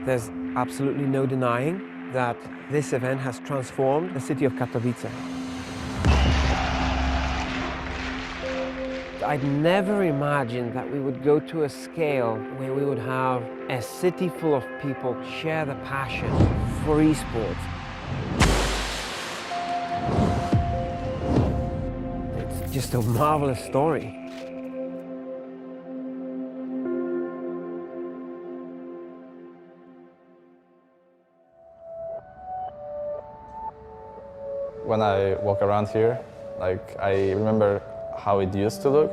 There's absolutely no denying that this event has transformed the city of Katowice. I'd never imagined that we would go to a scale where we would have a city full of people share the passion for esports. It's just a marvelous story. When I walk around here, I remember how it used to look.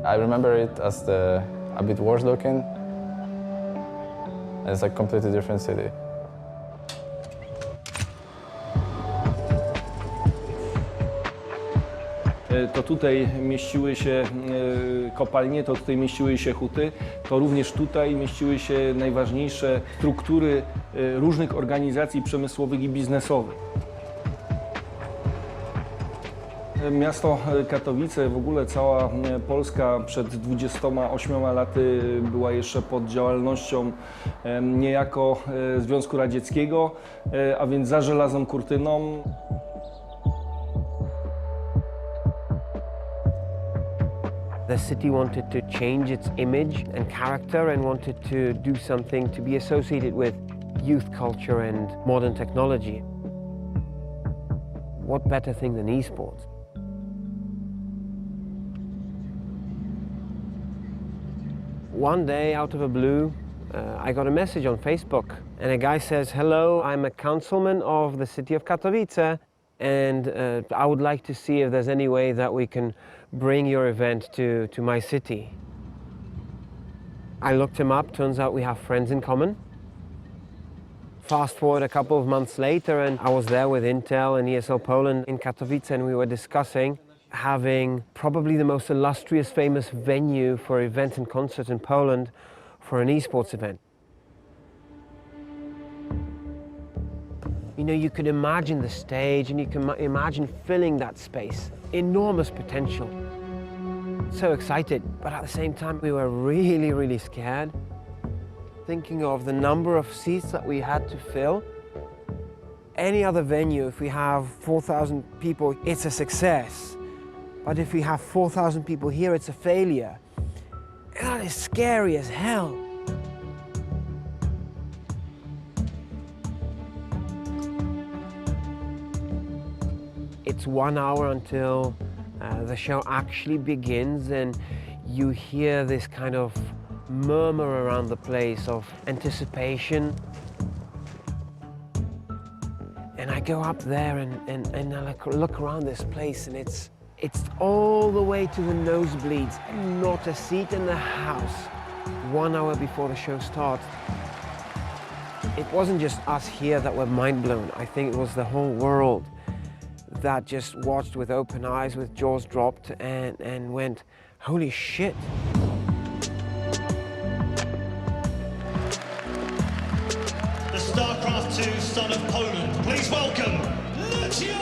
I remember it as a bit worse looking. And it's a completely different city. To tutaj mieściły się kopalnie, to tutaj mieściły się huty, to również tutaj mieściły się najważniejsze struktury różnych organizacji przemysłowych i biznesowych. Miasto Katowice, w ogóle cała Polska przed 28 laty była jeszcze pod działalnością niejako Związku Radzieckiego, a więc za żelazną kurtyną. The city wanted to change its image and character and wanted to do something to be associated with youth culture and modern technology. What better thing than esports? One day, out of the blue, I got a message on Facebook, and a guy says, "Hello, I'm a councilman of the city of Katowice, and I would like to see if there's any way that we can bring your event to my city." I looked him up, turns out we have friends in common. Fast forward a couple of months later, and I was there with Intel and ESL Poland in Katowice, and we were discussing having probably the most illustrious, famous venue for events and concerts in Poland for an esports event. You know, you could imagine the stage and you can imagine filling that space. Enormous potential. So excited, but at the same time we were really, really scared. Thinking of the number of seats that we had to fill. Any other venue, if we have 4,000 people, it's a success. But if we have 4,000 people here, it's a failure. And that is scary as hell. It's 1 hour until the show actually begins, and you hear this kind of murmur around the place of anticipation. And I go up there and I look around this place, and it's all the way to the nosebleeds. Not a seat in the house 1 hour before the show starts. It wasn't just us here that were mind blown. I think it was the whole world that just watched with open eyes, with jaws dropped, and went, holy shit. The StarCraft 2 son of Poland, please welcome Lucio!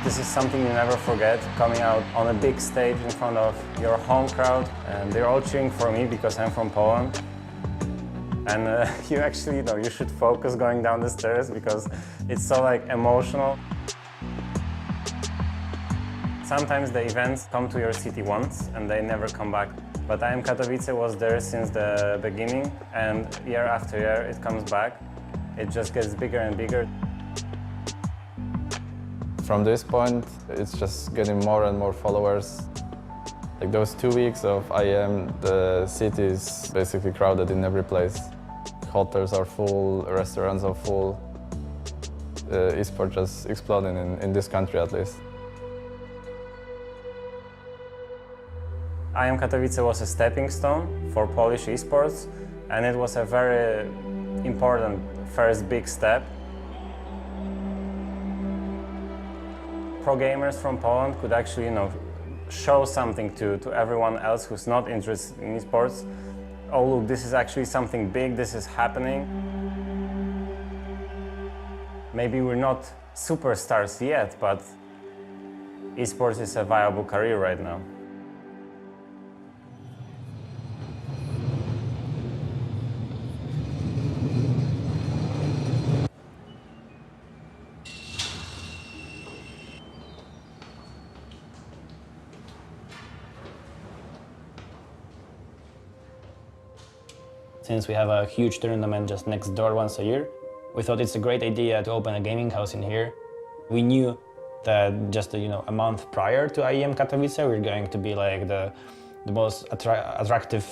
This is something you never forget, coming out on a big stage in front of your home crowd, and they're all cheering for me because I'm from Poland. And you actually, you should focus going down the stairs because it's so emotional. Sometimes the events come to your city once and they never come back. But IM Katowice was there since the beginning, and year after year it comes back. It just gets bigger and bigger. From this point, it's just getting more and more followers. Those 2 weeks of IM, the city is basically crowded in every place. Hotels are full, restaurants are full. Esports just exploding in this country at least. IM Katowice was a stepping stone for Polish esports, and it was a very important first big step. Pro gamers from Poland could actually, show something to everyone else who's not interested in esports. Oh look, this is actually something big, this is happening. Maybe we're not superstars yet, but esports is a viable career right now. Since we have a huge tournament just next door once a year, we thought it's a great idea to open a gaming house in here. We knew that just a month prior to IEM Katowice, we were going to be like the most attractive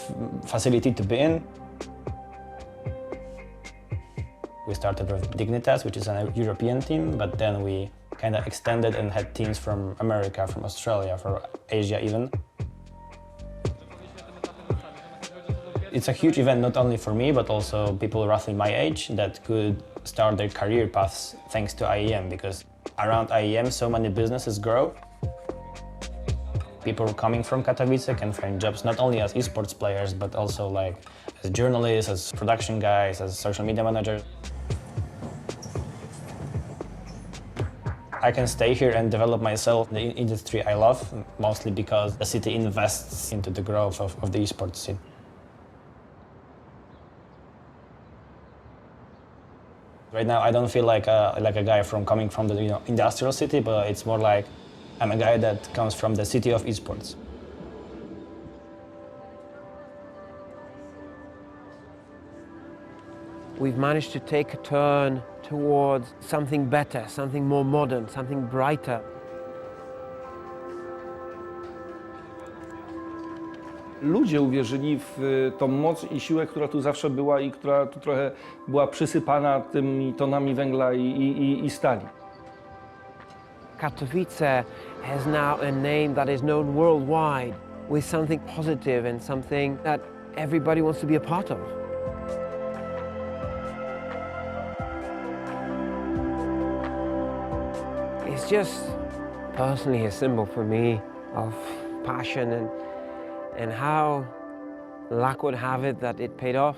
facility to be in. We started with Dignitas, which is a European team, but then we kind of extended and had teams from America, from Australia, from Asia even. It's a huge event not only for me, but also people roughly my age that could start their career paths thanks to IEM, because around IEM so many businesses grow. People coming from Katowice can find jobs not only as esports players, but also like as journalists, as production guys, as social media managers. I can stay here and develop myself in the industry I love, mostly because the city invests into the growth of the esports scene. Right now, I don't feel like a guy coming from the industrial city, but it's more like I'm a guy that comes from the city of esports. We've managed to take a turn towards something better, something more modern, something brighter. Ludzie uwierzyli w tą moc i siłę, która tu zawsze była i która tu trochę była przysypana tymi tonami węgla i stali. Katowice has now a name that is known worldwide, with something positive and something that everybody wants to be a part of. It's just personally a symbol for me of passion and how luck would have it that it paid off.